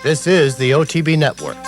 This is the OTB Network.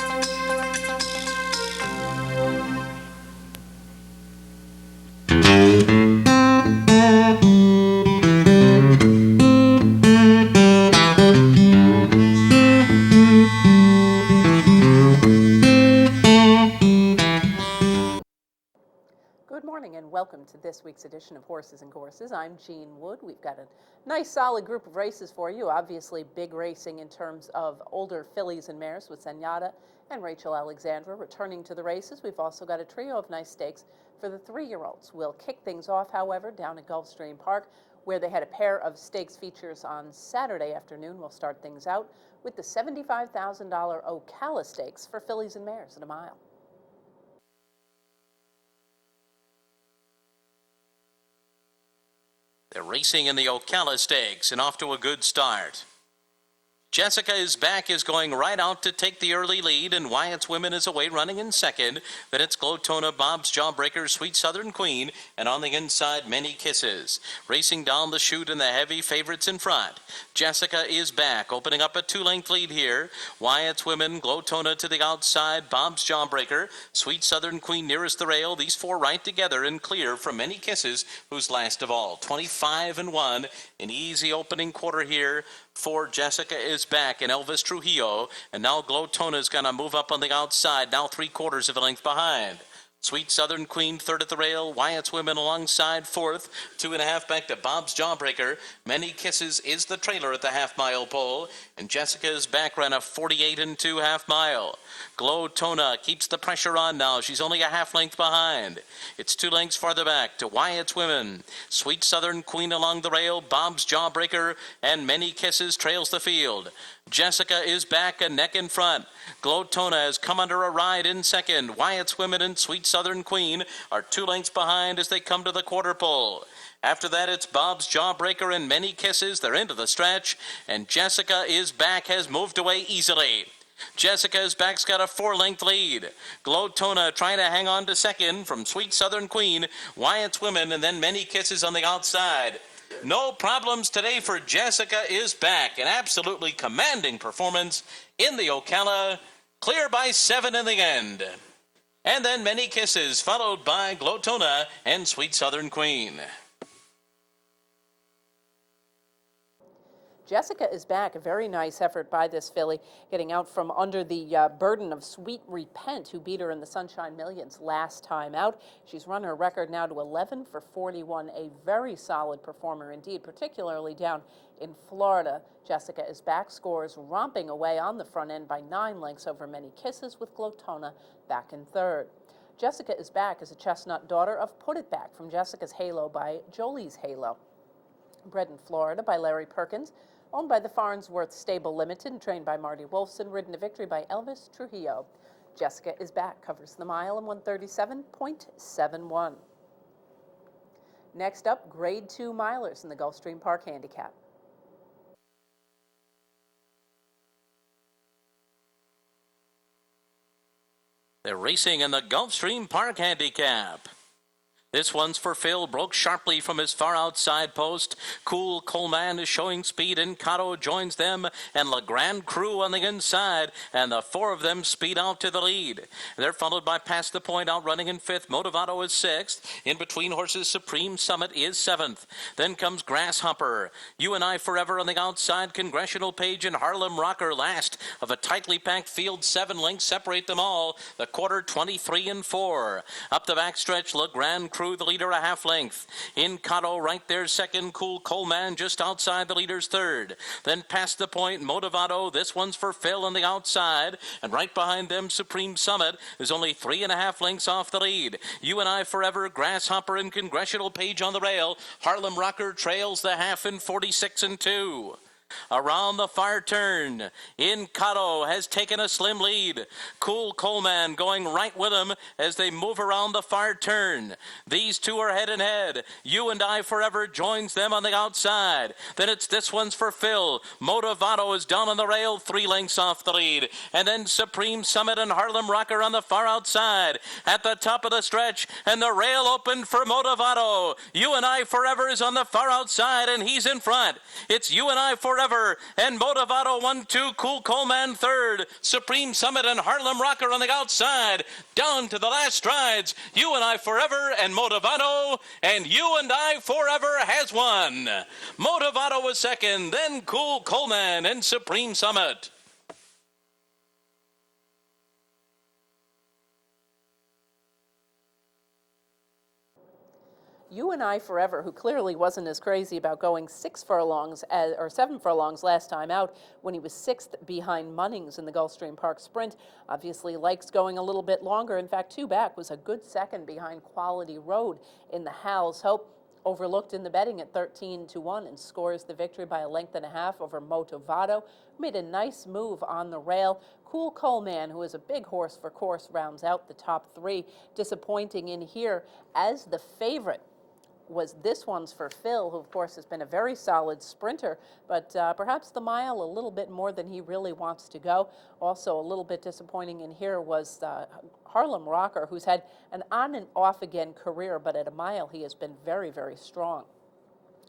Good morning and welcome to this week's edition of Horses and Courses. I'm Jean Wood. We've got a nice solid group of races for you. Obviously big racing in terms of older fillies and mares with Zenyatta and Rachel Alexandra returning to the races. We've also got a trio of nice stakes for the 3-year-olds. We'll kick things off, however, down at Gulfstream Park, where they had a pair of stakes features on Saturday afternoon. We'll start things out with the $75,000 Ocala Stakes for fillies and mares at a mile. They're racing in the Ocala Stakes and off to a good start. Jessica Is Back is going right out to take the early lead, and Wyatt's Women is away running in second. Then it's Glotona, Bob's Jawbreaker, Sweet Southern Queen, and on the inside, Many Kisses. Racing down the chute and the heavy favorites in front. Jessica Is Back, opening up a 2-length lead here. Wyatt's Women, Glotona to the outside, Bob's Jawbreaker, Sweet Southern Queen nearest the rail. These four right together and clear from Many Kisses, who's last of all. 25-1, an easy opening quarter here for Jessica Is Back and Elvis Trujillo. And now Glotona's going to move up on the outside, now 3/4 of a length behind. Sweet Southern Queen third at the rail. Wyatt's Women alongside fourth. 2.5 back to Bob's Jawbreaker. Many Kisses is the trailer at the half-mile pole. And Jessica Is Back ran a 48-2 half-mile. Glotona keeps the pressure on now. She's only a half length behind. It's 2 lengths farther back to Wyatt's Women. Sweet Southern Queen along the rail. Bob's Jawbreaker and Many Kisses trails the field. Jessica Is Back a neck in front. Glotona has come under a ride in second. Wyatt's Women and Sweet Southern Queen are 2 lengths behind as they come to the quarter pole. After that, it's Bob's Jawbreaker and Many Kisses. They're into the stretch, and Jessica Is Back has moved away easily. Jessica Is Back's got a 4-length lead. Glotona trying to hang on to second from Sweet Southern Queen, Wyatt's Women, and then Many Kisses on the outside. No problems today for Jessica Is Back. An absolutely commanding performance in the Ocala. Clear by 7 in the end. And then Many Kisses, followed by Glotona and Sweet Southern Queen. Jessica Is Back, a very nice effort by this filly, getting out from under the burden of Sweet Repent, who beat her in the Sunshine Millions last time out. She's run her record now to 11 for 41, a very solid performer indeed, particularly down in Florida. Jessica Is Back scores romping away on the front end by 9 lengths over Many Kisses, with Glotona back in third. Jessica Is Back is a chestnut daughter of Put It Back from Jessica's Halo by Jolie's Halo. Bred in Florida by Larry Perkins, owned by the Farnsworth Stable Limited and trained by Marty Wolfson, ridden to victory by Elvis Trujillo. Jessica Is Back covers the mile in 137.71. Next up, Grade 2 milers in the Gulfstream Park Handicap. They're racing in the Gulfstream Park Handicap. This one's for Phil, broke sharply from his far outside post. Cool Coleman is showing speed, and Cotto joins them, and La Grande Crew on the inside, and the 4 of them speed out to the lead. They're followed by Past the Point, outrunning in 5th. Motivato is 6th. In between horses, Supreme Summit is 7th. Then comes Grasshopper. You and I Forever on the outside. Congressional Page and Harlem Rocker last of a tightly packed field. 7 lengths separate them all. The quarter 23-4. Up the backstretch, La Grande Crew, the leader, a half length. In Cotto right there second. Cool Coleman just outside the leader's third. Then Past the Point, Motivato. This one's for Phil on the outside. And right behind them, Supreme Summit is only 3.5 lengths off the lead. You and I Forever, Grasshopper, and Congressional Page on the rail. Harlem Rocker trails the half in 46-2. Around the far turn, In Cotto has taken a slim lead. Cool Coleman going right with him as they move around the far turn. These two are head and head. You and I Forever joins them on the outside. Then it's This One's for Phil. Motivato is down on the rail, 3 lengths off the lead. And then Supreme Summit and Harlem Rocker on the far outside. At the top of the stretch, and the rail opened for Motivato. You and I Forever is on the far outside, and he's in front. It's You and I Forever Forever and Motivado 1-2. Cool Coleman third. Supreme Summit and Harlem Rocker on the outside. Down to the last strides. You and I Forever and Motivado, and You and I Forever has won. Motivado was second, then Cool Coleman and Supreme Summit. You and I Forever, who clearly wasn't as crazy about going 7 furlongs last time out when he was 6th behind Munnings in the Gulfstream Park Sprint, obviously likes going a little bit longer. In fact, 2 back was a good second behind Quality Road in the Hal's Hope. Overlooked in the betting at 13-1 and scores the victory by 1.5 lengths over Motivado, who made a nice move on the rail. Cool Coleman, who is a big horse for course, rounds out the top 3. Disappointing in here as the favorite was This One's for Phil, who of course has been a very solid sprinter, but perhaps the mile a little bit more than he really wants to go. Also a little bit disappointing in here was Harlem Rocker, who's had an on and off again career, but at a mile he has been very, very strong.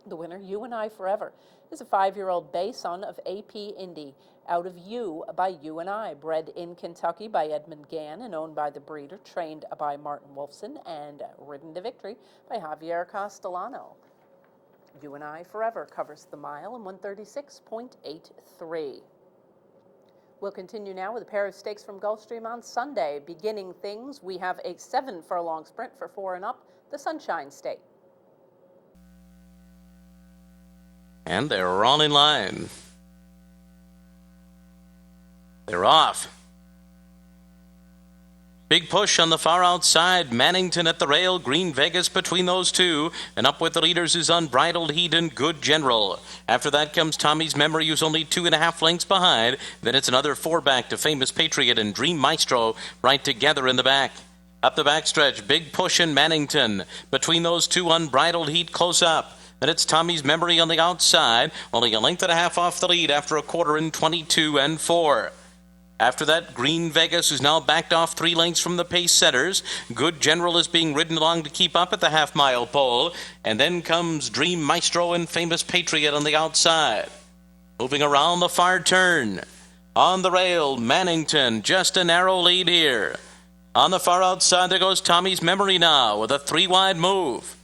The winner, You and I Forever, is a 5-year-old bay son of AP Indy, out of You by You and I, bred in Kentucky by Edmund Gann and owned by the breeder, trained by Martin Wolfson, and ridden to victory by Javier Castellano. You and I Forever covers the mile in 136.83. We'll continue now with a pair of stakes from Gulfstream on Sunday. Beginning things, we have a 7 furlong sprint for 4 and up, the Sunshine State. And they're all in line. They're off. Big push on the far outside. Mannington at the rail. Green Vegas between those two. And up with the leaders is Unbridled Heat and Good General. After that comes Tommy's Memory, who's only 2.5 lengths behind. Then it's another 4 back to Famous Patriot and Dream Maestro right together in the back. Up the backstretch, Big Push and Mannington. Between those two, Unbridled Heat close up. Then it's Tommy's Memory on the outside. Only 1.5 lengths off the lead after a quarter in 22-4. After that, Green Vegas, who's now backed off 3 lengths from the pace setters. Good General is being ridden along to keep up at the half-mile pole. And then comes Dream Maestro and Famous Patriot on the outside. Moving around the far turn. On the rail, Mannington, just a narrow lead here. On the far outside, there goes Tommy's Memory now with a 3-wide move.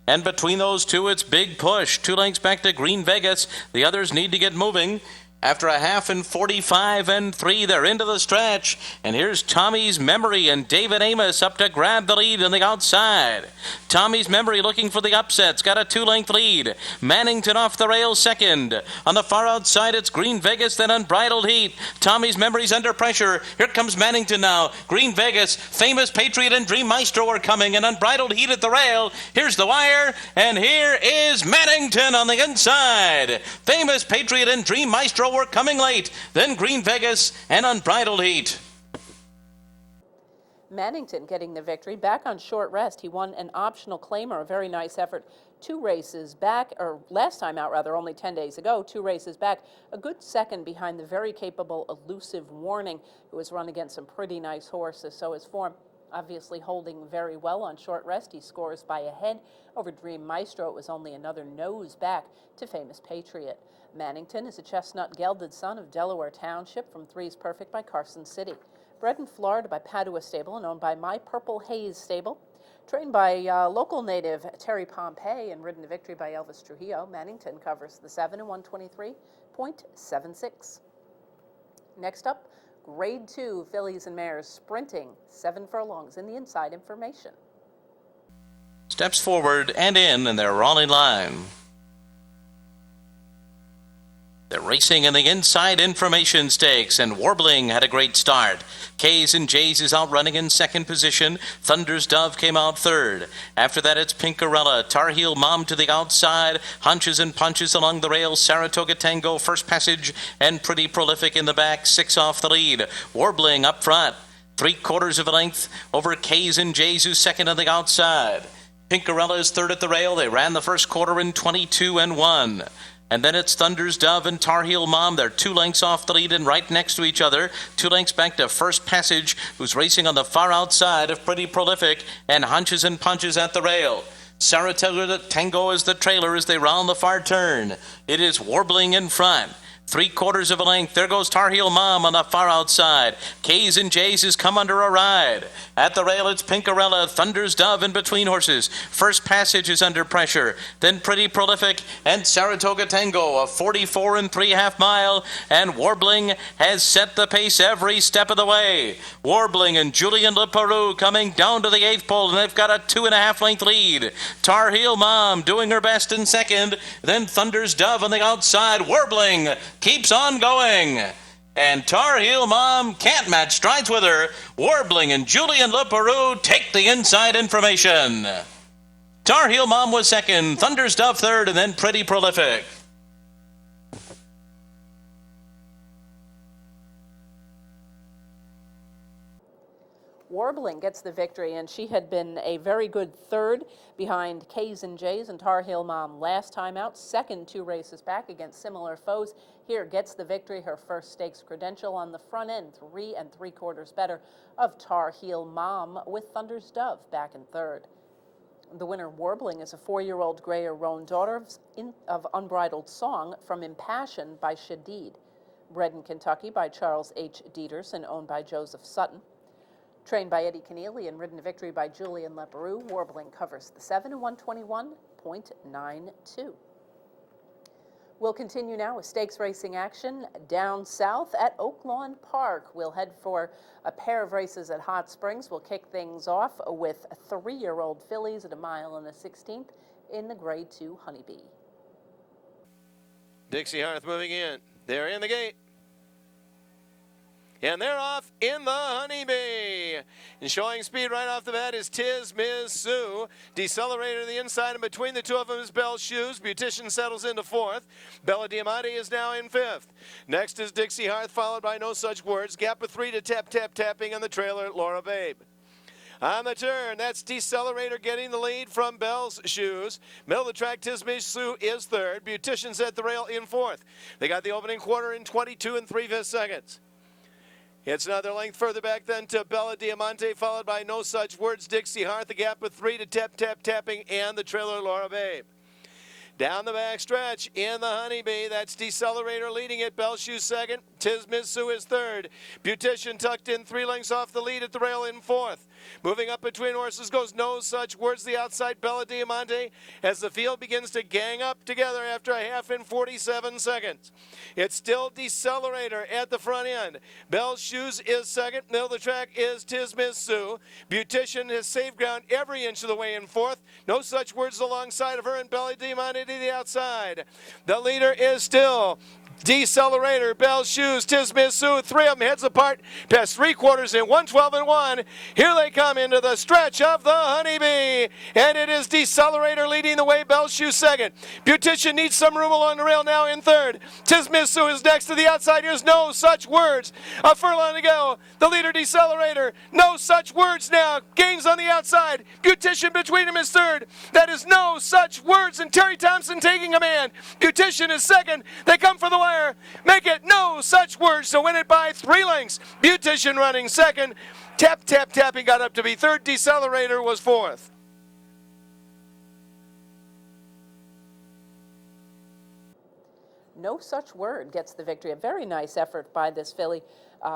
And between those two, it's Big Push. 2 lengths back to Green Vegas. The others need to get moving. After a half in 45-3, they're into the stretch. And here's Tommy's Memory and David Amos up to grab the lead on the outside. Tommy's Memory looking for the upsets. Got a 2-length lead. Mannington off the rail second. On the far outside, it's Green Vegas, then Unbridled Heat. Tommy's Memory's under pressure. Here comes Mannington now. Green Vegas, Famous Patriot, and Dream Maestro are coming. And Unbridled Heat at the rail. Here's the wire. And here is Mannington on the inside. Famous Patriot and Dream Maestro were coming late, then Green Vegas and Unbridled Heat. Mannington getting the victory. Back on short rest, he won an optional claimer, a very nice effort. 2 races back, or last time out rather, only 10 days ago, 2 races back. A good second behind the very capable Elusive Warning, who has run against some pretty nice horses. So his form obviously holding very well on short rest. He scores by a head over Dream Maestro. It was only another nose back to Famous Patriot. Mannington is a chestnut gelded son of Delaware Township from Three's Perfect by Carson City. Bred in Florida by Padua Stable and owned by My Purple Haze Stable. Trained by local native Terry Pompey and ridden to victory by Elvis Trujillo, Mannington covers the 7 in 123.76. Next up, Grade 2 fillies and mares sprinting 7 furlongs in the inside information. Steps forward and in, and they're all in line. They're racing in the inside information stakes, and Warbling had a great start. K's and J's is out running in second position. Thunder's Dove came out third. After that, it's Pinkarella. Tar Heel Mom to the outside. Hunches and Punches along the rail. Saratoga Tango, First Passage, and Pretty Prolific in the back. 6 off the lead. Warbling up front. 3/4 of a length over K's and J's, who's second on the outside. Pinkarella is third at the rail. They ran the first quarter in 22-1. And then it's Thunder's Dove and Tar Heel Mom. They're 2 lengths off the lead and right next to each other. 2 lengths back to First Passage, who's racing on the far outside of Pretty Prolific, and Hunches and Punches at the rail. Saratoga Tango is the trailer as they round the far turn. It is Warbling in front. 3/4 of a length. There goes Tar Heel Mom on the far outside. K's and J's has come under a ride. At the rail, it's Pinkarella, Thunder's Dove in between horses. First Passage is under pressure. Then Pretty Prolific and Saratoga Tango, a 44 3/2 mile. And Warbling has set the pace every step of the way. Warbling and Julian LePeroux coming down to the 8th pole, and they've got a 2.5 length lead. Tar Heel Mom doing her best in second. Then Thunder's Dove on the outside. Warbling keeps on going. And Tar Heel Mom can't match strides with her. Warbling and Julian LePeroux take the inside information. Tar Heel Mom was second, Thunder's Dove third, and then Pretty Prolific. Warbling gets the victory, and she had been a very good third behind K's and J's and Tar Heel Mom last time out. Second 2 races back against similar foes. Here gets the victory, her first stakes credential on the front end, 3 3/4 better of Tar Heel Mom, with Thunder's Dove back in third. The winner, Warbling, is a 4-year-old gray or roan daughter of Unbridled Song from Impassioned by Shadid. Bred in Kentucky by Charles H. Dieters and owned by Joseph Sutton. Trained by Eddie Keneally and ridden to victory by Julian LePeroux, Warbling covers the 7 and 121.92. We'll continue now with stakes racing action down south at Oaklawn Park. We'll head for a pair of races at Hot Springs. We'll kick things off with 3-year-old fillies at 1 1/16 in the Grade 2 Honeybee. Dixie Hearth moving in. They're in the gate. And they're off in the Honeybee. And showing speed right off the bat is Tiz Miz Sue. Decelerator to the inside, and between the two of them is Bell's Shoes. Beautician settles into 4th. Bella Diamante is now in 5th. Next is Dixie Hearth, followed by No Such Words. Gap of 3 to Tapping on the trailer, Laura Babe. On the turn, that's Decelerator getting the lead from Bell's Shoes. Middle of the track, Tiz Miz Sue is 3rd. Beautician's at the rail in 4th. They got the opening quarter in 22 3/5 seconds. It's another length further back then to Bella Diamante, followed by No Such Words, Dixie Hearth, a gap of 3 to Tapping, and the trailer, Laura Babe. Down the back stretch in the Honeybee, that's Decelerator leading it, Bell's Shoes second, Tiz Miz Sue is 3rd. Beautician tucked in 3 lengths off the lead at the rail in 4th. Moving up between horses goes No Such Words, the outside, Bella Diamante, as the field begins to gang up together after a half in 47 seconds. It's still Decelerator at the front end. Bell's Shoes is second. Middle of the track is Tiz Miz Sue. Beautician has saved ground every inch of the way in 4th. No Such Words alongside of her, and Bella Diamante to the outside. The leader is still Decelerator, Bell's Shoes, Tiz Miz Sue, 3 of them heads apart, past 3/4 in 1:12 and 1. Here they come into the stretch of the Honeybee, and it is Decelerator leading the way, Bell's Shoes second. Beautician needs some room along the rail now in 3rd. Tiz Miz Sue is next to the outside. Here's No Such Words. A furlong to go. The leader, Decelerator. No Such Words now gains on the outside. Beautician between them is 3rd. That is No Such Words, and Terry Thompson taking command. Beautician is second. They come for the wire. Make it No Such Words to win it by 3 lengths. Beautician running second. Tapping got up to be 3rd. Decelerator was 4th. No Such Word gets the victory. A very nice effort by this filly,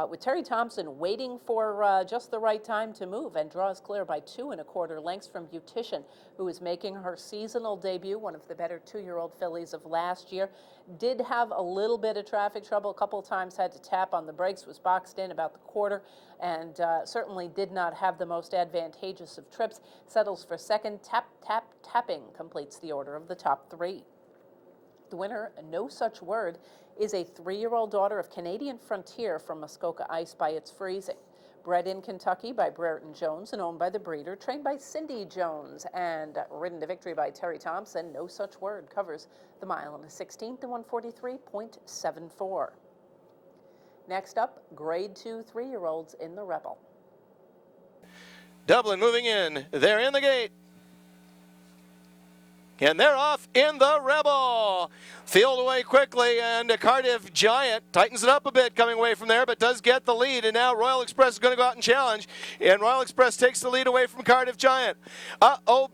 with Terry Thompson waiting for just the right time to move, and draws clear by 2 1/4 lengths from Beautician, who is making her seasonal debut, one of the better 2-year-old fillies of last year. Did have a little bit of traffic trouble, a couple times had to tap on the brakes, was boxed in about the quarter, and certainly did not have the most advantageous of trips. Settles for second. Tapping completes the order of the top 3. The winner, No Such Word, is a 3-year-old daughter of Canadian Frontier from Muskoka Ice by its freezing. Bred in Kentucky by Brereton Jones and owned by the breeder, trained by Cindy Jones, and ridden to victory by Terry Thompson. No Such Word covers the 1 1/16 in 143.74. Next up, Grade 2 3-year-olds in the Rebel. Dublin moving in. They're in the gate. And they're off in the Rebel. Field away quickly, and Cardiff Giant tightens it up a bit coming away from there, but does get the lead. And now Royal Express is going to go out and challenge, and Royal Express takes the lead away from Cardiff Giant.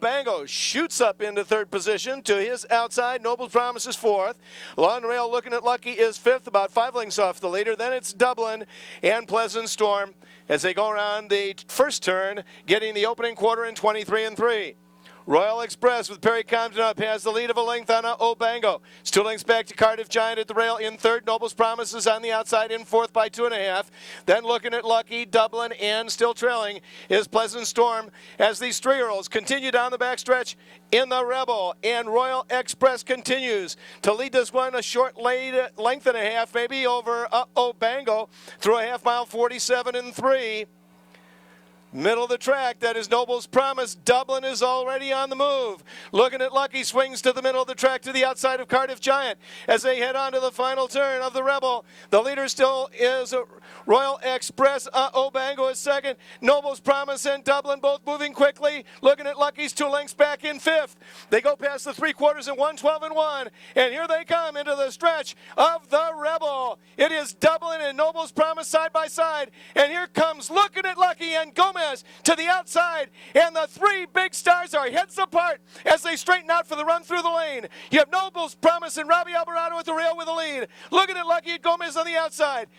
Bango shoots up into third position to his outside. Noble Promise is fourth. Long Rail Looking at Lucky is fifth, about 5 lengths off the leader. Then it's Dublin and Pleasant Storm as they go around the first turn, getting the opening quarter in 23-3. Royal Express with Perry Compton up has the lead of a length on Obango. It's 2 lengths back to Cardiff Giant at the rail in third. Noble's Promises on the outside in fourth by 2.5. Then Looking at Lucky, Dublin, and still trailing is Pleasant Storm as these 3-year-olds continue down the backstretch in the Rebel. And Royal Express continues to lead this one a short length and a half, maybe over Obango through a half mile, 47-3. Middle of the track, that is Noble's Promise. Dublin is already on the move. Looking at Lucky swings to the middle of the track to the outside of Cardiff Giant as they head on to the final turn of the Rebel. The leader still is Royal Express. Obango is second. Noble's Promise and Dublin both moving quickly. Looking at Lucky's 2 lengths back in fifth. They go past the 3/4 in 1:12-1. And here they come into the stretch of the Rebel. It is Dublin and Noble's Promise side by side. And here comes Looking at Lucky and Gomez to the outside, and the 3 big stars are heads apart as they straighten out for the run through the lane. You have Noble's Promise and Robbie Alvarado at the rail with the lead. Looking at Lucky and Gomez on the outside.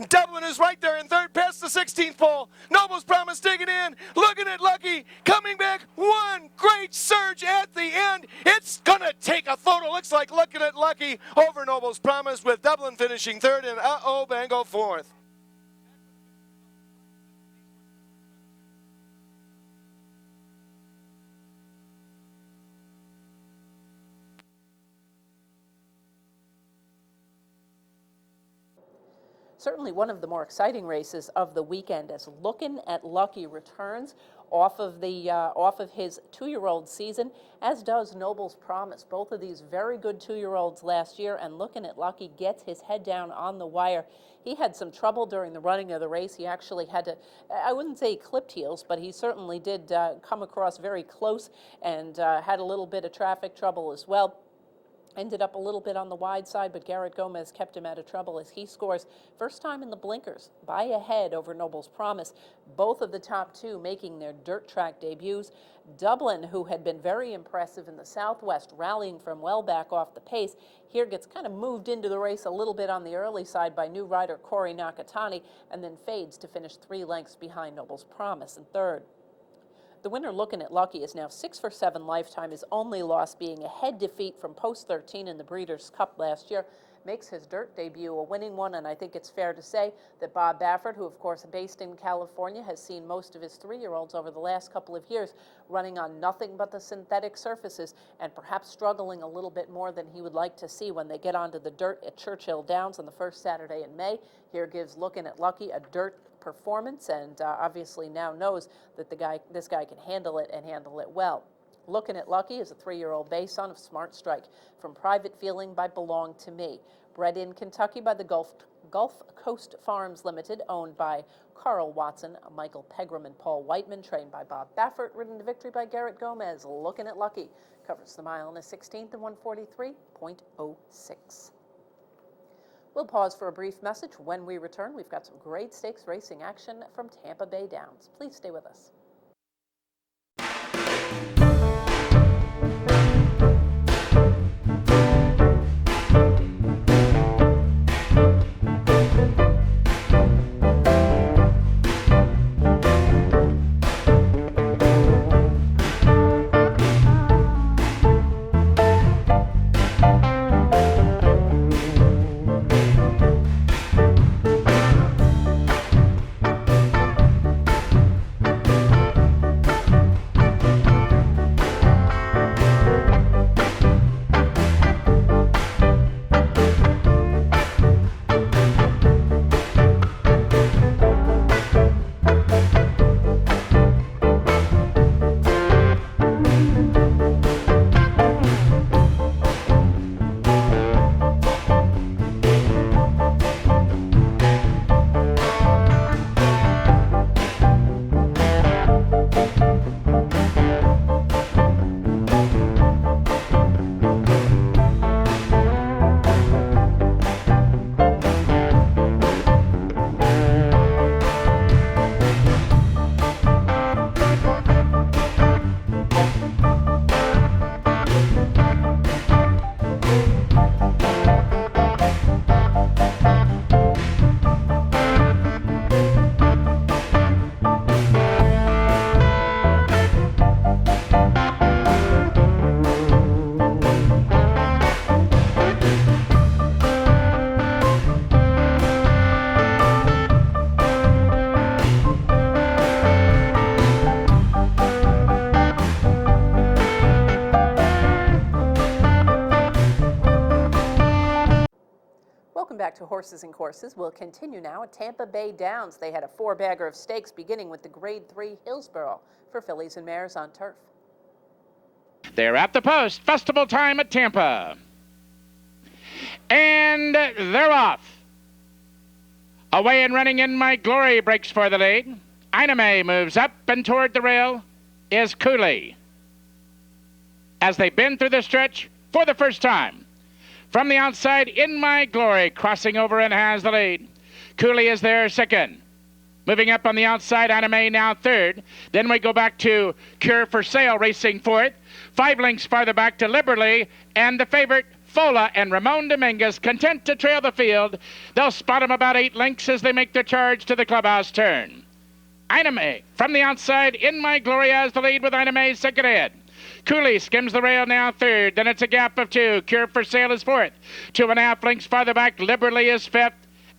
Dublin is right there in third past the 16th pole. Noble's Promise digging in. Looking at Lucky coming back. One great surge at the end. It's gonna take a photo. Looks like Looking at Lucky over Noble's Promise, with Dublin finishing third and Bango fourth. Certainly one of the more exciting races of the weekend as Looking at Lucky returns off of his 2-year-old season, as does Noble's Promise. Both of these very good 2-year-olds last year, and Looking at Lucky gets his head down on the wire. He had some trouble during the running of the race. He actually had to, I wouldn't say he clipped heels, but he certainly did come across very close and had a little bit of traffic trouble as well. Ended up a little bit on the wide side, but Garrett Gomez kept him out of trouble as he scores first time in the blinkers by a head over Noble's Promise. Both of the top 2 making their dirt track debuts. Dublin, who had been very impressive in the Southwest, rallying from well back off the pace, here gets kind of moved into the race a little bit on the early side by new rider Corey Nakatani, and then fades to finish 3 lengths behind Noble's Promise in third. The winner, Looking at Lucky, is now 6 for 7 lifetime, his only loss being a head defeat from Post 13 in the Breeders' Cup last year. Makes his dirt debut a winning one, and I think it's fair to say that Bob Baffert, who of course based in California, has seen most of his 3-year-olds over the last couple of years running on nothing but the synthetic surfaces, and perhaps struggling a little bit more than he would like to see when they get onto the dirt at Churchill Downs on the first Saturday in May. Here gives Looking at Lucky a dirt performance, and obviously now knows that this guy can handle it and handle it well. Looking at Lucky is a 3-year-old bay son of Smart Strike from Private Feeling by Belong to Me. Bred in Kentucky by the Gulf Coast Farms Limited, owned by Carl Watson, Michael Pegram, and Paul Whiteman, trained by Bob Baffert, ridden to victory by Garrett Gomez. Looking at Lucky covers the mile in a 16th and 143.06. We'll pause for a brief message. When we return, we've got some great stakes racing action from Tampa Bay Downs. Please stay with us. back to horses and courses. We'll continue now at Tampa Bay Downs. They had a 4-bagger of stakes beginning with the Grade 3 Hillsborough for fillies and mares on turf. They're at the post. Festival time at Tampa. And they're off. Away and running In My Glory breaks for the lead. Ina May moves up, and toward the rail is Cooley. As they bend through the stretch for the first time. From the outside, In My Glory crossing over and has the lead. Cooley is there second. Moving up on the outside, Ina May now third. Then we go back to Cure for Sale racing fourth. 5 lengths farther back to Liberally, and the favorite, Fola and Ramon Dominguez, content to trail the field. They'll spot him about 8 lengths as they make their charge to the clubhouse turn. Ina May from the outside, In My Glory has the lead with Ina May second ahead. Cooley skims the rail now third. Then it's a gap of 2. Cure for Sale is fourth. 2.5 lengths farther back, Liberally is fifth.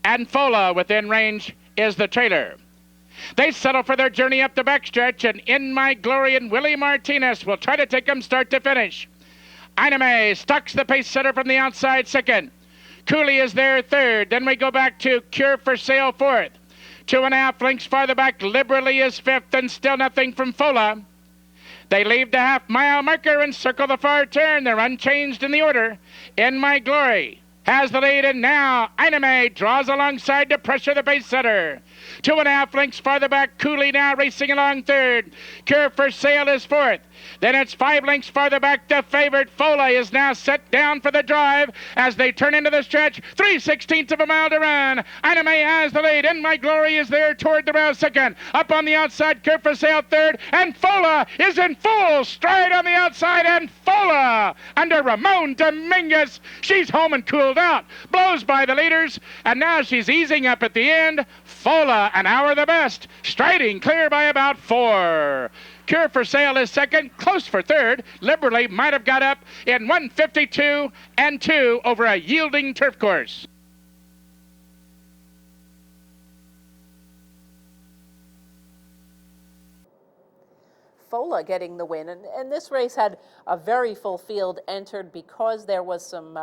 And Fola within range is the trailer. They settle for their journey up the backstretch, and In My Glory and Willie Martinez will try to take them start to finish. Ina May stalks the pace setter from the outside second. Cooley is there third. Then we go back to Cure for Sale fourth. 2.5 lengths farther back, Liberally is fifth, and still nothing from Fola. They leave the half-mile marker and circle the far turn. They're unchanged in the order. In My Glory has the lead, and now Ina May draws alongside to pressure the pace setter. 2.5 lengths farther back, Cooley now racing along third. Cure for Sale is fourth. Then it's 5 lengths farther back. The favorite, Fola, is now set down for the drive as they turn into the stretch. 3/16 of a mile to run. Ina May has the lead. In My Glory is there toward the rail second. Up on the outside, Cure for Sale third. And Fola is in full stride on the outside. And Fola under Ramon Dominguez. She's home and cooled out. Blows by the leaders. And now she's easing up at the end. Fola, an hour the best. Striding clear by about 4. Cure for Sale is second, close for third. Liberally might have got up in 1:52 and 2 over a yielding turf course. Fola getting the win, and this race had a very full field entered because there was some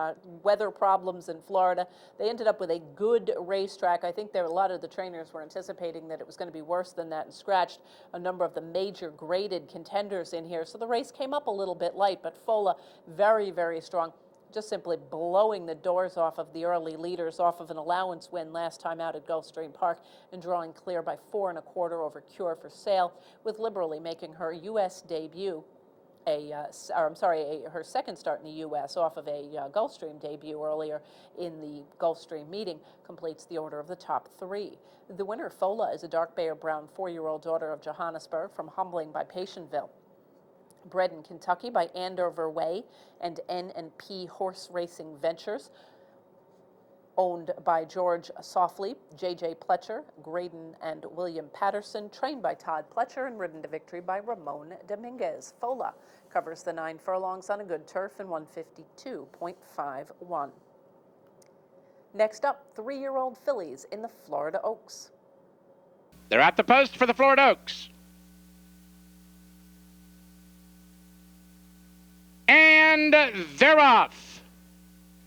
weather problems in Florida. They ended up with a good racetrack. I think a lot of the trainers were anticipating that it was going to be worse than that and scratched a number of the major graded contenders in here. So the race came up a little bit light, but Fola very, very strong. Just simply blowing the doors off of the early leaders off of an allowance win last time out at Gulfstream Park and drawing clear by 4 1/4 over Cure for Sale, with Liberally making her U.S. debut, her second start in the U.S. off of a Gulfstream debut earlier in the Gulfstream meeting, completes the order of the top 3. The winner, Fola, is a dark bay or brown 4-year-old daughter of Johannesburg from Humbling by Patientville. Bred in Kentucky by Andover Way and N&P Horse Racing Ventures. Owned by George Softly, J.J. Pletcher, Graydon, and William Patterson. Trained by Todd Pletcher and ridden to victory by Ramon Dominguez. Fola covers the 9 furlongs on a good turf in 152.51. Next up, 3-year-old fillies in the Florida Oaks. They're at the post for the Florida Oaks. And they're off.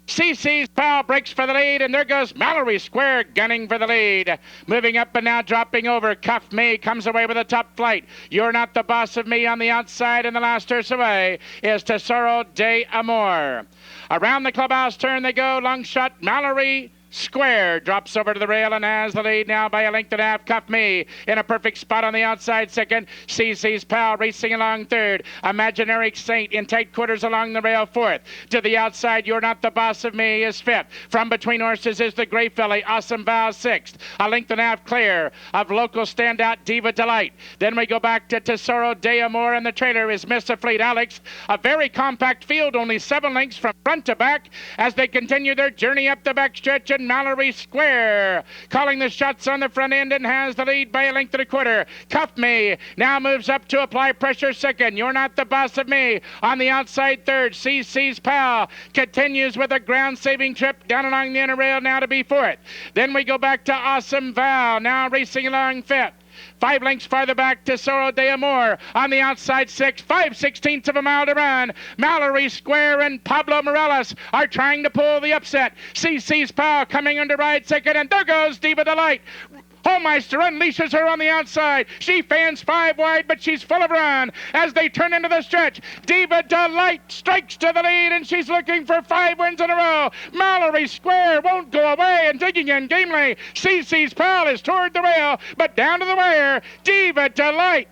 CC's Pal breaks for the lead, and there goes Mallory Square gunning for the lead. Moving up and now dropping over. Cuff Me comes away with a top flight. You're Not the Boss of Me on the outside, and the last horse away is Tesoro de Amor. Around the clubhouse turn they go. Long shot, Mallory Square drops over to the rail and has the lead now by a length and a half. Cuff Me in a perfect spot on the outside second. CC's Pal racing along third. Imaginary Saint in tight quarters along the rail fourth. To the outside, You're Not the Boss of Me is fifth. From between horses is the Gray Filly, Awesome Vow sixth. A length and a half clear of local standout Diva Delight. Then we go back to Tesoro de Amor, and the trailer is Mr. Fleet Alex. A very compact field, only 7 lengths from front to back as they continue their journey up the backstretch, and Mallory Square calling the shots on the front end and has the lead by a length and a quarter. Cuff Me now moves up to apply pressure second. You're Not the Boss of Me on the outside third. CC's Pal continues with a ground-saving trip down along the inner rail now to be fourth. Then we go back to Awesome Vow, now racing along fifth. 5 lengths farther back to Sorrow de Amor. On the outside 6, 5/16 of a mile to run. Mallory Square and Pablo Morales are trying to pull the upset. CC's Pal coming under ride second, and there goes Diva Delight. Homeister unleashes her on the outside. She fans 5 wide, but she's full of run as they turn into the stretch. Diva Delight strikes to the lead, and she's looking for 5 wins in a row. Mallory Square won't go away, and digging in gamely. CC's Pal is toward the rail, but down to the wire, Diva Delight.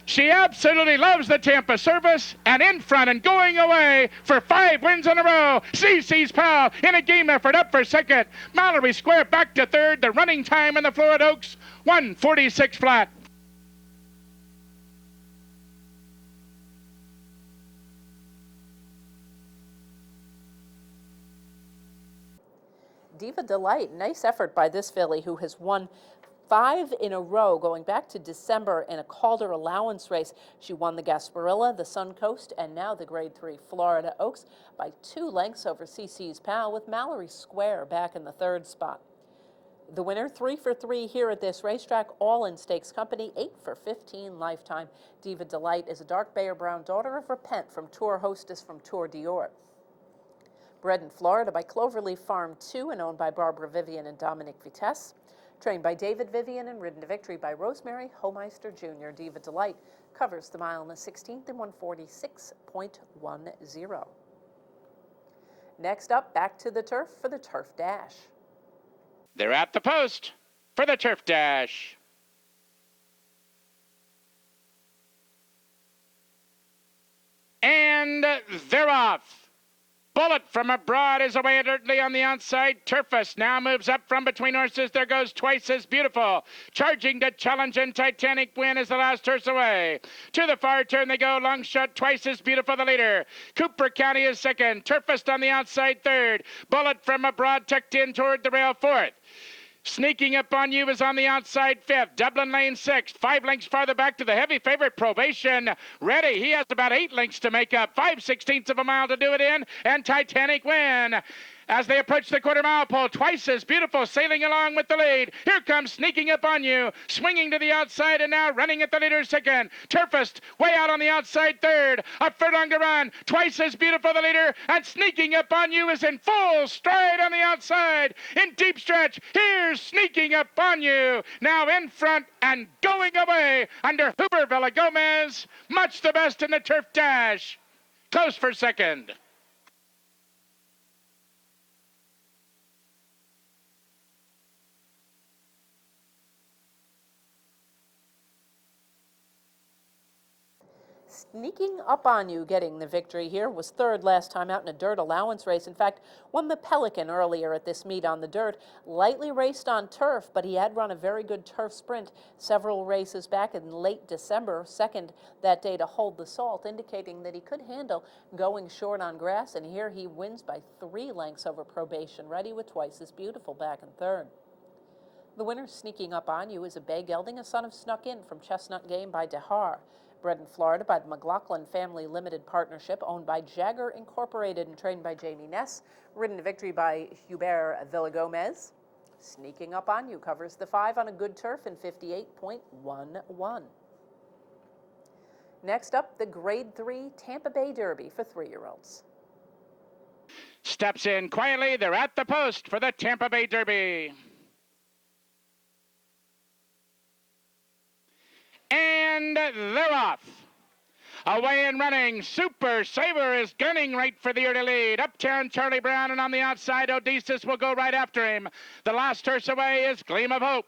She absolutely loves the Tampa service, and in front and going away for 5 wins in a row. CC's Pal in a game effort up for second. Mallory Square back to third. The running time in the Florida Oaks, 1:46 flat. Diva Delight, nice effort by this filly who has won 5 in a row going back to December in a Calder allowance race. She won the Gasparilla, the Suncoast, and now the Grade 3 Florida Oaks by 2 lengths over CC's Pal, with Mallory Square back in the 3rd spot. The winner, 3 for 3 here at this racetrack, all in stakes company, 8 for 15 lifetime. Diva Delight is a dark bay or brown daughter of Repent from Tour Hostess from Tour Dior. Bred in Florida by Cloverleaf Farm 2 and owned by Barbara Vivian and Dominic Vitesse. Trained by David Vivian and ridden to victory by Rosemary Homeister Jr., Diva Delight covers the mile in the 16th in 146.10. Next up, back to the turf for the Turf Dash. They're at the post for the Turf Dash. And they're off. Bullet from Abroad is away alertly on the outside. Turfus now moves up from between horses. There goes Twice as Beautiful. Charging to challenge, and Titanic Win is the last horse away. To the far turn they go. Long shot, Twice as Beautiful the leader. Cooper County is second. Turfus on the outside third. Bullet from Abroad tucked in toward the rail fourth. Sneaking up on you is on the outside fifth. Dublin Lane sixth. 5 lengths farther back to the heavy favorite Probation Ready. He has about 8 lengths to make up. 5/16 of a mile to do it in. And Titanic Win. As they approach the quarter-mile pole, Twice as Beautiful sailing along with the lead. Here comes Sneaking Up on You, swinging to the outside and now running at the leader's second. Turfist way out on the outside third. A furlong to run. Twice as Beautiful the leader, and Sneaking Up on You is in full stride on the outside. In deep stretch, here's Sneaking Up on You. Now in front and going away under Huber Villagomez. Much the best in the Turf Dash. Close for second. Sneaking Up on You getting the victory here, was 3rd last time out in a dirt allowance race. In fact, won the Pelican earlier at this meet on the dirt. Lightly raced on turf, but he had run a very good turf sprint several races back in late December, 2nd that day to Hold the Salt, indicating that he could handle going short on grass, and here he wins by 3 lengths over Probation Ready, with Twice as Beautiful back in 3rd. The winner, Sneaking Up on You, is a bay gelding, a son of Snuck In from Chestnut Game by Dehar. Bred in Florida by the McLaughlin Family Limited Partnership, owned by Jagger Incorporated and trained by Jamie Ness. Ridden to victory by Hubert Villagomez. Sneaking Up on You covers the 5 on a good turf in 58.11. Next up, the Grade 3 Tampa Bay Derby for 3-year-olds. Steps in quietly. They're at the post for the Tampa Bay Derby. And they're off. Away and running, Super Saver is gunning right for the early lead. Uptown Charlie Brown, and on the outside, Odysseus will go right after him. The last horse away is Gleam of Hope.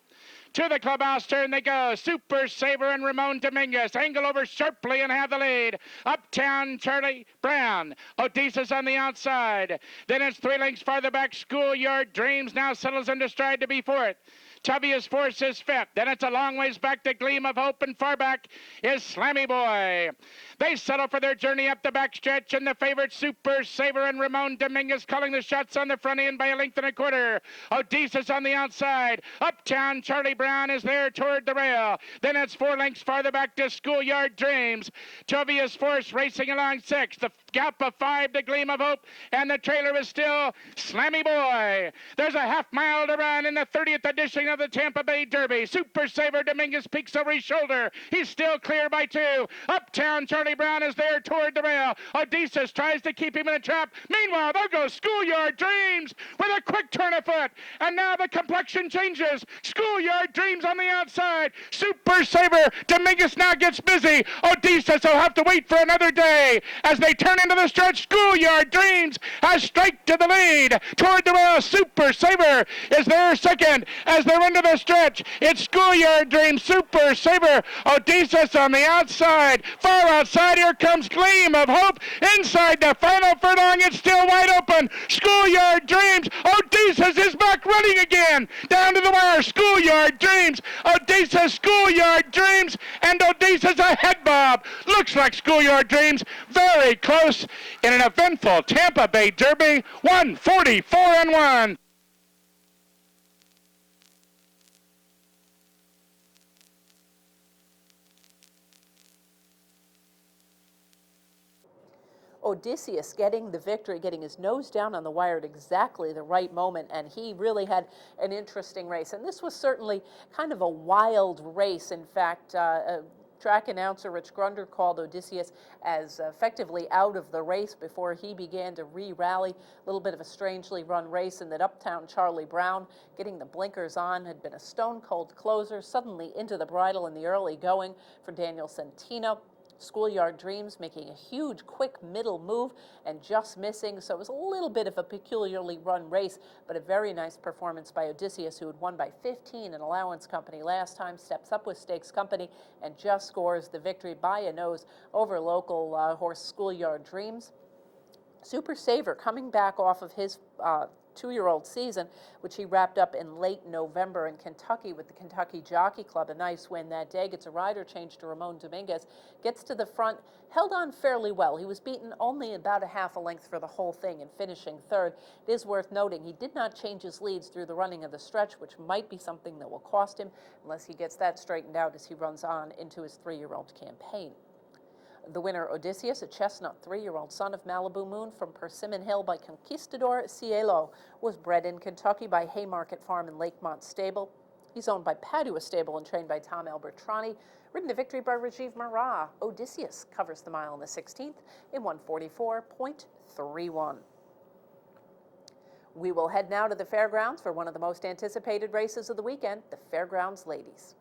To the clubhouse turn they go. Super Saver and Ramon Dominguez angle over sharply and have the lead. Uptown Charlie Brown. Odysseus on the outside. Then it's 3 lengths farther back. Schoolyard Dreams now settles into stride to be 4th. Tubia's Force is 5th. Then it's a long ways back to Gleam of Hope, and far back is Slammy Boy. They settle for their journey up the backstretch, and the favorite Super Saver and Ramon Dominguez calling the shots on the front end by a length and a quarter. Odysseus on the outside. Uptown Charlie Brown is there toward the rail. Then it's 4 lengths farther back to Schoolyard Dreams. Tobias Force racing along 6. The gap of 5 to Gleam of Hope, and the trailer is still Slammy Boy. There's a half mile to run in the 30th edition of the Tampa Bay Derby. Super Saver Dominguez peeks over his shoulder. He's still clear by 2. Uptown Charlie Brown is there toward the rail. Odysseus tries to keep him in a trap. Meanwhile, there goes Schoolyard Dreams with a quick turn of foot. And now the complexion changes. Schoolyard Dreams on the outside. Super Saver Dominguez now gets busy. Odysseus will have to wait for another day. As they turn into the stretch, Schoolyard Dreams has strike to the lead. Toward the rail, Super Saver is there second. As they're into the stretch, it's Schoolyard Dreams, Super Saver, Odysseus on the outside. Far outside, here comes Gleam of Hope. Inside the final furlong, it's still wide open. Schoolyard Dreams, Odysseus is back running again. Down to the wire, Schoolyard Dreams, Odysseus, Schoolyard Dreams, and Odysseus ahead, Bob. Looks like Schoolyard Dreams very close in an eventful Tampa Bay Derby, 144-1. Odysseus getting the victory, getting his nose down on the wire at exactly the right moment, and he really had an interesting race. And this was certainly kind of a wild race. In fact, track announcer Rich Grunder called Odysseus as effectively out of the race before he began to re-rally. A little bit of a strangely run race in that Uptown Charlie Brown, getting the blinkers on, had been a stone-cold closer, suddenly into the bridle in the early going for Daniel Centino. Schoolyard Dreams making a huge quick middle move and just missing, so it was a little bit of a peculiarly run race, but a very nice performance by Odysseus, who had won by 15 in Allowance Company last time, steps up with Stakes Company and just scores the victory by a nose over local horse Schoolyard Dreams. Super Saver coming back off of his 2-year-old season, which he wrapped up in late November in Kentucky with the Kentucky Jockey Club. A nice win that day. Gets a rider change to Ramon Dominguez. Gets to the front, held on fairly well. He was beaten only about a half a length for the whole thing and finishing third. It is worth noting he did not change his leads through the running of the stretch, which might be something that will cost him unless he gets that straightened out as he runs on into his 3-year-old campaign. The winner, Odysseus, a chestnut 3-year-old son of Malibu Moon from Persimmon Hill by Conquistador Cielo, was bred in Kentucky by Haymarket Farm and Lakemont Stable. He's owned by Padua Stable and trained by Tom Albertrani. Ridden to victory by Rajiv Marat, Odysseus covers the mile in the 16th in 144.31. We will head now to the fairgrounds for one of the most anticipated races of the weekend, the Fairgrounds Ladies.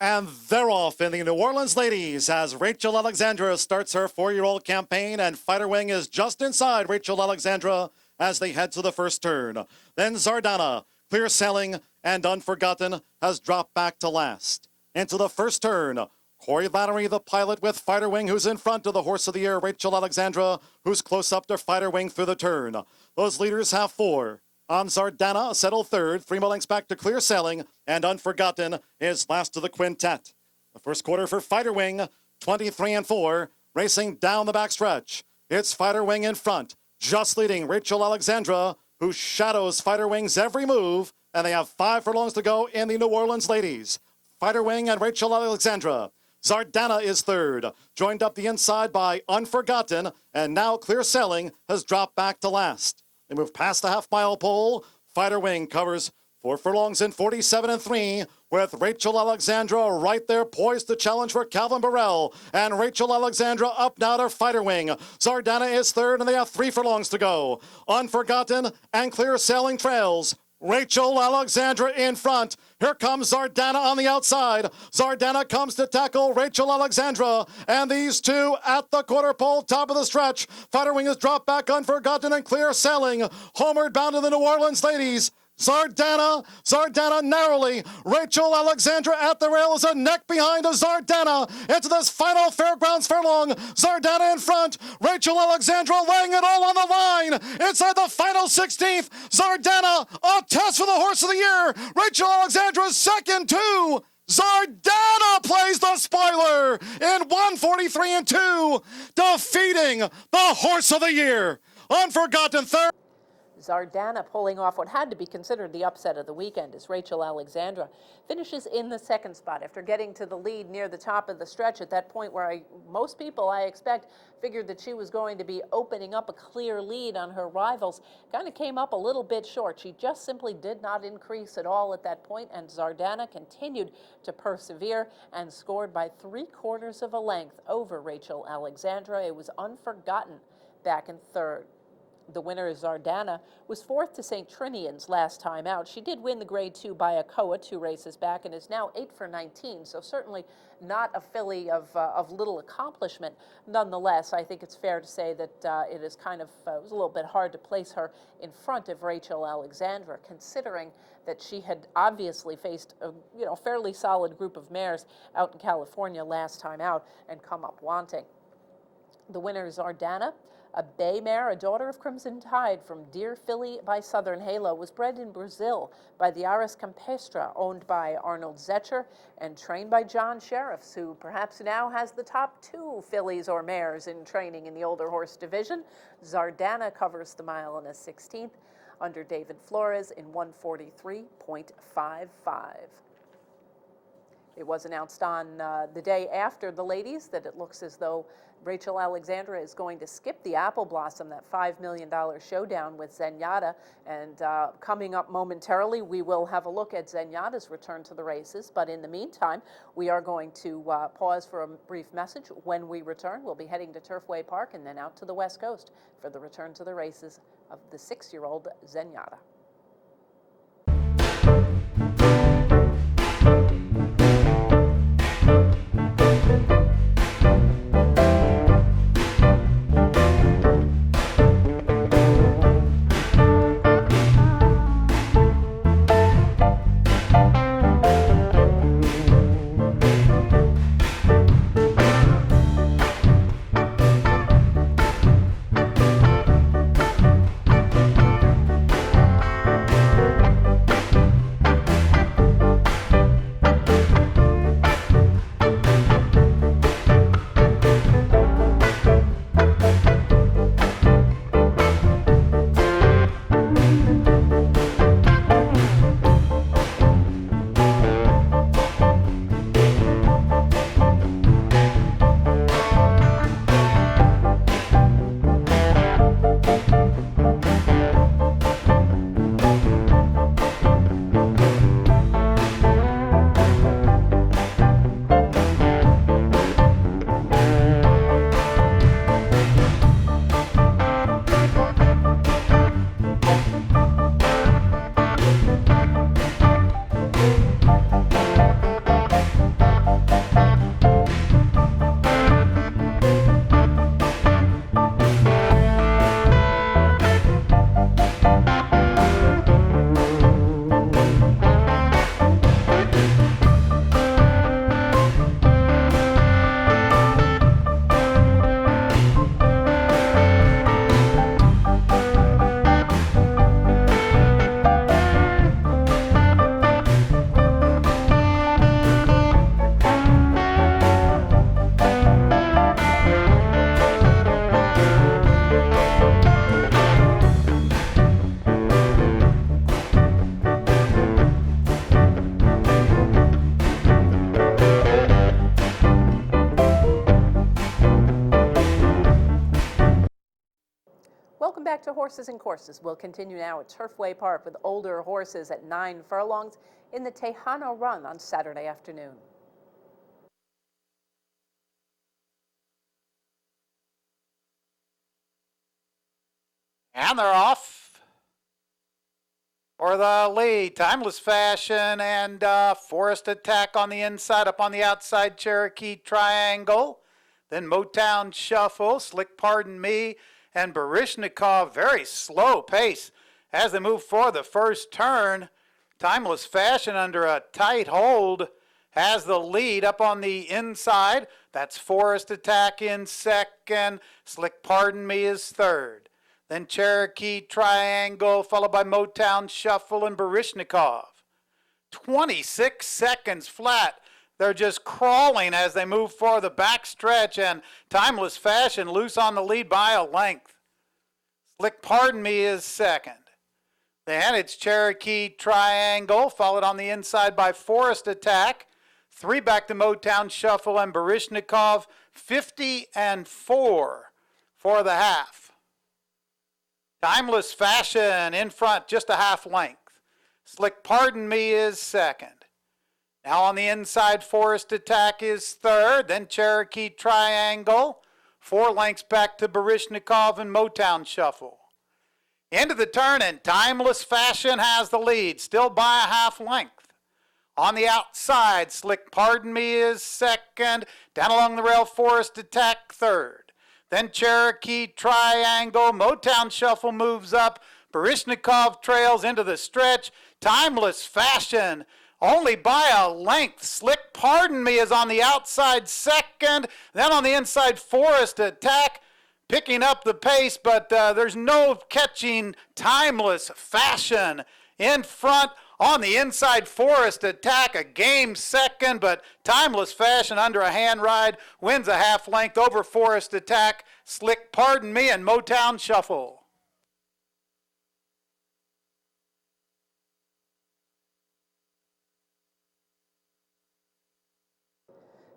And they're off in the New Orleans Ladies as Rachel Alexandra starts her 4-year-old campaign, and Fighter Wing is just inside Rachel Alexandra as they head to the first turn. Then Zardana, Clear Sailing, and Unforgotten has dropped back to last. Into the first turn, Corey Lattery, the pilot, with Fighter Wing, who's in front of the horse of the year, Rachel Alexandra, who's close up to Fighter Wing through the turn. Those leaders have 4. On Zardana, settled third, 3 more lengths back to Clear Sailing, and Unforgotten is last of the quintet. The first quarter for Fighter Wing, 23-4, racing down the backstretch. It's Fighter Wing in front, just leading Rachel Alexandra, who shadows Fighter Wing's every move, and they have 5 furlongs to go in the New Orleans Ladies. Fighter Wing and Rachel Alexandra. Zardana is third, joined up the inside by Unforgotten, and now Clear Sailing has dropped back to last. They move past the half-mile pole. Fighter Wing covers 4 furlongs in 47-3, with Rachel Alexandra right there poised to challenge for Calvin Burrell. And Rachel Alexandra up now to Fighter Wing. Zardana is third, and they have 3 furlongs to go. Unforgotten and Clear Sailing trails. Rachel Alexandra in front. Here comes Zardana on the outside. Zardana comes to tackle Rachel Alexandra. And these two at the quarter pole, top of the stretch. Fighter Wing has dropped back, Unforgotten and Clear Sailing. Homeward bound to the New Orleans Ladies. Zardana narrowly. Rachel Alexandra at the rail is a neck behind Zardana into this final Fairgrounds furlong. Zardana in front. Rachel Alexandra laying it all on the line. Inside the final 16th. Zardana, a test for the horse of the year. Rachel Alexandra's second, too. Zardana plays the spoiler in 1:43 and 2, defeating the horse of the year. Unforgotten third. Zardana pulling off what had to be considered the upset of the weekend as Rachel Alexandra finishes in the second spot after getting to the lead near the top of the stretch at that point where most people, I expect, figured that she was going to be opening up a clear lead on her rivals. Kind of came up a little bit short. She just simply did not increase at all at that point, and Zardana continued to persevere and scored by 3/4 of a length over Rachel Alexandra. It was Unforgotten back in third. The winner, Zardana, was fourth to St. Trinian's last time out. She did win the Grade 2 by Akoa 2 races back and is now 8 for 19, so certainly not a filly of little accomplishment. Nonetheless, I think it's fair to say that it is kind of, it was a little bit hard to place her in front of Rachel Alexandra, considering that she had obviously faced a fairly solid group of mares out in California last time out and come up wanting. The winner, Zardana, a bay mare, a daughter of Crimson Tide from Dear Filly by Southern Halo, was bred in Brazil by the Aras Campestre, owned by Arnold Zetcher and trained by John Sheriffs, who perhaps now has the top 2 fillies or mares in training in the older horse division. Zardana covers the mile in a 16th under David Flores in 1:43.55. It was announced on the day after the ladies that it looks as though Rachel Alexandra is going to skip the Apple Blossom, that $5 million showdown with Zenyatta. And coming up momentarily, we will have a look at Zenyatta's return to the races. But in the meantime, we are going to pause for a brief message. When we return, we'll be heading to Turfway Park and then out to the West Coast for the return to the races of the 6-year-old Zenyatta. Welcome back to Horses and Courses. We'll continue now at Turfway Park with older horses at 9 furlongs in the Tejano Run on Saturday afternoon. And they're off for the lead. Timeless Fashion and Forest Attack on the inside, up on the outside, Cherokee Triangle. Then Motown Shuffle, Slick Pardon Me, and Barishnikov, very slow pace as they move for the first turn. Timeless Fashion under a tight hold has the lead up on the inside. That's Forest Attack in second. Slick Pardon Me is third. Then Cherokee Triangle, followed by Motown Shuffle and Baryshnikov. 26 seconds flat. They're just crawling as they move for the back stretch, and Timeless Fashion loose on the lead by a length. Slick Pardon Me is second. Then it's Cherokee Triangle, followed on the inside by Forest Attack. 3 back to Motown Shuffle and Baryshnikov, 50-4 for the half. Timeless Fashion in front, just a half length. Slick Pardon Me is second. Now on the inside, Forest Attack is third, then Cherokee Triangle. 4 lengths back to Baryshnikov and Motown Shuffle. Into the turn, and Timeless Fashion has the lead, still by a half length. On the outside, Slick Pardon Me is second. Down along the rail, Forest Attack third. Then Cherokee Triangle. Motown Shuffle moves up. Baryshnikov trails into the stretch. Timeless Fashion only by a length. Slick Pardon Me is on the outside second. Then on the inside, Forest Attack picking up the pace, but there's no catching Timeless Fashion in front. On the inside, Forest Attack, a game second, but Timeless Fashion under a hand ride wins a half length over Forest Attack, Slick Pardon Me, and Motown Shuffle.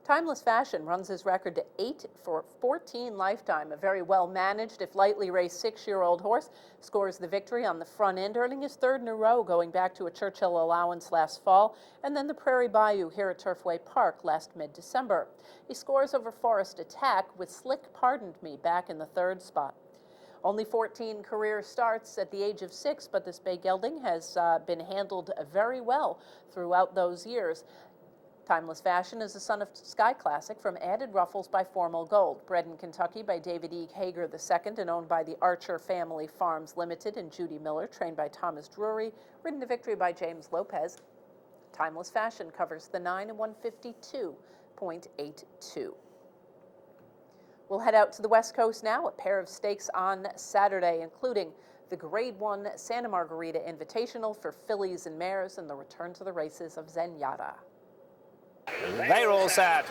Timeless Fashion runs his record to 8 for 14 lifetime. A very well managed, if lightly raced 6-year-old horse scores the victory on the front end, earning his third in a row, going back to a Churchill allowance last fall, and then the Prairie Bayou here at Turfway Park last mid-December. He scores over Forest Attack with Slick Pardoned Me back in the third spot. Only 14 career starts at the age of 6, but this bay gelding has been handled very well throughout those years. Timeless Fashion is the son of Sky Classic from Added Ruffles by Formal Gold, bred in Kentucky by David E. Hager II and owned by the Archer Family Farms Limited and Judy Miller, trained by Thomas Drury, ridden to victory by James Lopez. Timeless Fashion covers the 9 and 152.82. We'll head out to the West Coast now. A pair of stakes on Saturday, including the Grade 1 Santa Margarita Invitational for fillies and mares and the return to the races of Zenyatta. They're all set.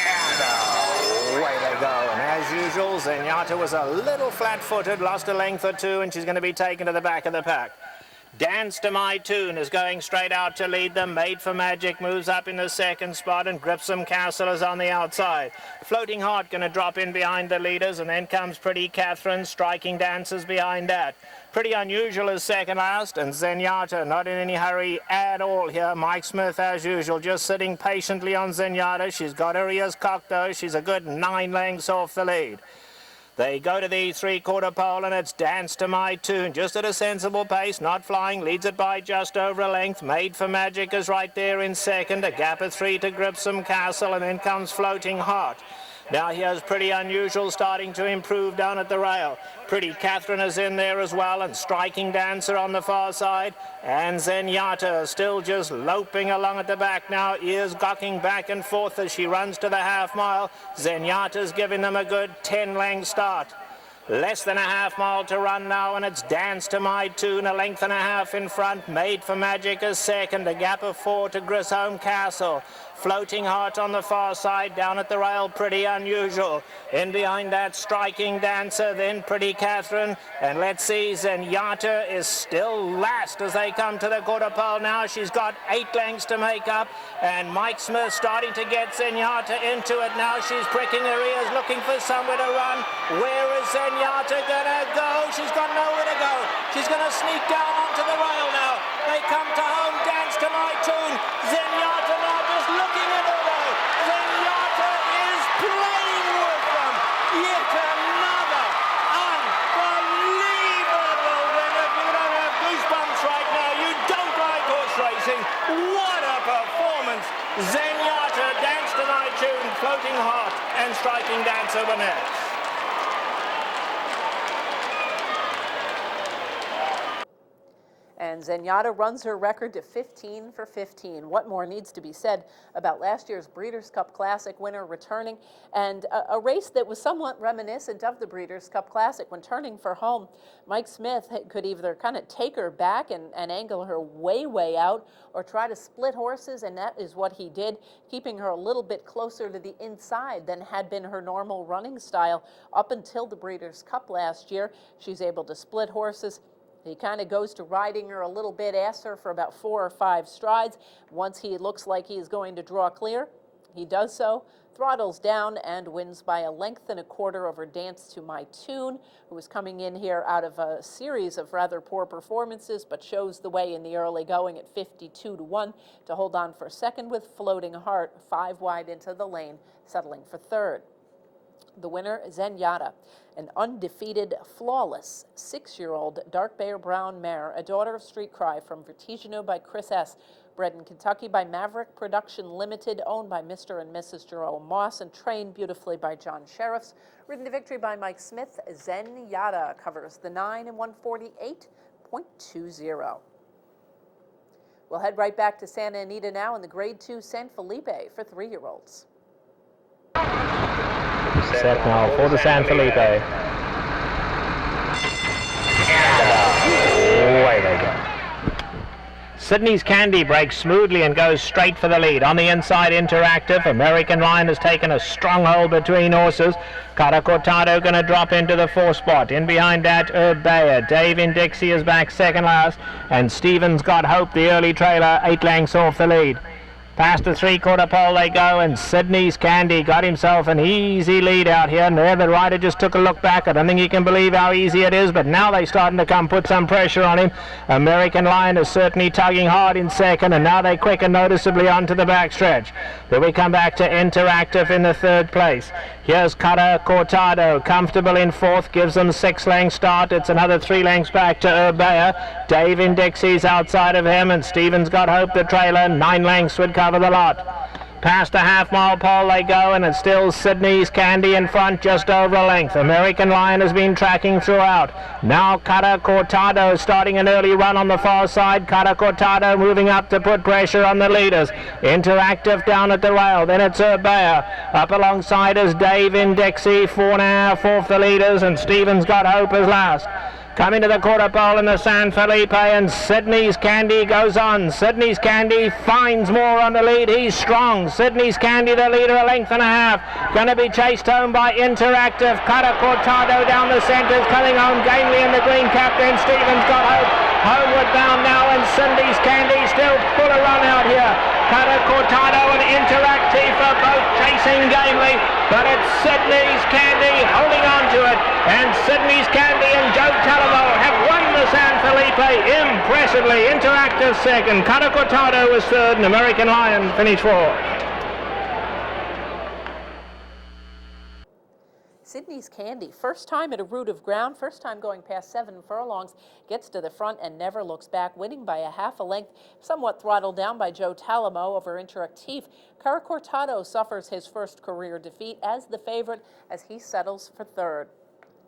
And away they go. And as usual, Zenyatta was a little flat-footed, lost a length or two, and she's going to be taken to the back of the pack. Dance to My Tune is going straight out to lead them. Made for Magic moves up in the second spot, and Gripsome Castle is on the outside. Floating Heart going to drop in behind the leaders, and then comes Pretty Catherine, Striking Dancers behind that. Pretty Unusual is second last, and Zenyatta not in any hurry at all here. Mike Smith, as usual, just sitting patiently on Zenyatta. She's got her ears cocked, though. She's a good 9 lengths off the lead. They go to the 3/4 pole, and it's Dance to My Tune, just at a sensible pace, not flying, leads it by just over a length. Made for Magic is right there in second, a gap of 3 to Gripsome Castle, and then comes Floating Heart. Now here's Pretty Unusual starting to improve down at the rail. Pretty Catherine is in there as well, and Striking Dancer on the far side. And Zenyatta still just loping along at the back now, ears gawking back and forth as she runs to the half mile. Zenyatta's giving them a good 10-length start. Less than a half mile to run now, and it's Dance to My Tune, a length and a half in front. Made for Magic is second, a gap of 4 to Gripsome Castle. Floating Heart on the far side, down at the rail, Pretty Unusual. In behind that, Striking Dancer, then Pretty Catherine. And let's see, Zenyatta is still last as they come to the quarter pole now. She's got 8 lengths to make up. And Mike Smith starting to get Zenyatta into it now. She's pricking her ears, looking for somewhere to run. Where is Zenyatta gonna go? She's got nowhere to go. She's gonna sneak down onto the rail now. They come to home, Dance to My Tune. Zenyatta now just looking at her though. Zenyatta is playing with them. Yet another unbelievable win. If you don't have goosebumps right now, you don't like horse racing. What a performance. Zenyatta, Dance to My Tune, Floating Heart, and Striking Dancer were next. And Zenyatta runs her record to 15 for 15. What more needs to be said about last year's Breeders' Cup Classic winner returning, and a race that was somewhat reminiscent of the Breeders' Cup Classic. When turning for home, Mike Smith could either kind of take her back and angle her way out, or try to split horses, and that is what he did, keeping her a little bit closer to the inside than had been her normal running style up until the Breeders' Cup last year. She's able to split horses. He kind of goes to riding her a little bit, asks her for about 4 or 5 strides. Once he looks like he is going to draw clear, he does so, throttles down, and wins by 1.25 lengths over Dance to My Tune, who is coming in here out of a series of rather poor performances, but shows the way in the early going at 52-1 to hold on for second, with Floating Heart 5 wide into the lane, settling for third. The winner, Zenyatta, an undefeated, flawless 6-year-old dark Bear Brown mare, a daughter of Street Cry, from Vertigino by Chris S., bred in Kentucky by Maverick Production Limited, owned by Mr. and Mrs. Jerome Moss, and trained beautifully by John Sheriffs. Ridden to victory by Mike Smith, Zenyatta covers the 9 in 148.20. We'll head right back to Santa Anita now in the Grade 2 San Felipe for 3-year-olds. Set now for the San Felipe. Away they go. Sydney's Candy breaks smoothly and goes straight for the lead. On the inside, Interactive. American Lion has taken a stronghold between horses. Cara Cortado going to drop into the 4th spot. In behind that, Herb Bayer. Dave in Dixie is back second last. And Stevens Got Hope, the early trailer, 8 lengths off the lead. Past the 3/4 pole they go, and Sydney's Candy got himself an easy lead out here. And there the rider just took a look back. I don't think he can believe how easy it is, but now they're starting to put some pressure on him. American Lion is certainly tugging hard in second, and now they quicken noticeably onto the backstretch. Then we come back to Interactive in the 3rd place. Here's Cara Cortado, comfortable in 4th, gives them 6 lengths start. It's another 3 lengths back to Urbea. Dave in Dixie's outside of him, and Stevens Got Hope, the trailer. 9 lengths would cover the lot. Past the half-mile pole they go, and it's still Sydney's Candy in front, just over a length. American Lion has been tracking throughout. Now Cara Cortado starting an early run on the far side. Cara Cortado moving up to put pressure on the leaders. Interactive down at the rail. Then it's Urbea. Up alongside is Dave in Dixie. 4.5 off the leaders, and Stevens Got Hope as last. Coming to the quarter pole in the San Felipe, and Sydney's Candy goes on. Sydney's Candy finds more on the lead. He's strong. Sydney's Candy, the leader, 1.5 lengths. Going to be chased home by Interactive. Cara Cortado down the centres, coming home gamely in the green cap. Then Stevens Got Hope. Homeward bound now, and Sydney's Candy still full of run out here. Cara Cortado and Interactive are both chasing gamely, but it's Sydney's Candy holding on to it, and Sydney's Candy and Joe Talamo have won the San Felipe impressively. Interactive second, Cara Cortado was third, and American Lion finished 4th. Sydney's Candy, first time at a root of ground, first time going past 7 furlongs, gets to the front and never looks back, winning by 1/2 length, somewhat throttled down by Joe Talamo over Interactive. Cara Cortado suffers his first career defeat as the favorite as he settles for 3rd.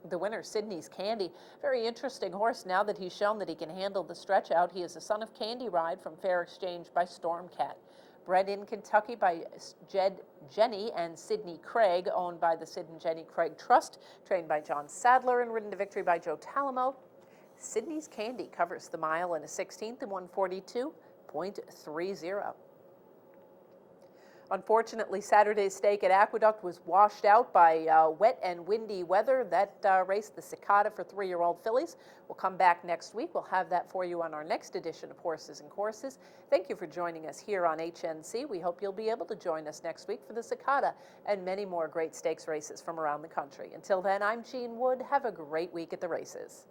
The winner, Sydney's Candy, very interesting horse now that he's shown that he can handle the stretch out. He is a son of Candy Ride from Fair Exchange by Stormcat. Bred in Kentucky by Jenny and Sidney Craig, owned by the Sid and Jenny Craig Trust, trained by John Sadler and ridden to victory by Joe Talamo. Sydney's Candy covers the mile in a 16th in 142.30. Unfortunately, Saturday's stake at Aqueduct was washed out by wet and windy weather. That raced the Cicada for 3-year-old fillies. We'll come back next week. We'll have that for you on our next edition of Horses and Courses. Thank you for joining us here on HNC. We hope you'll be able to join us next week for the Cicada and many more great stakes races from around the country. Until then, I'm Jean Wood. Have a great week at the races.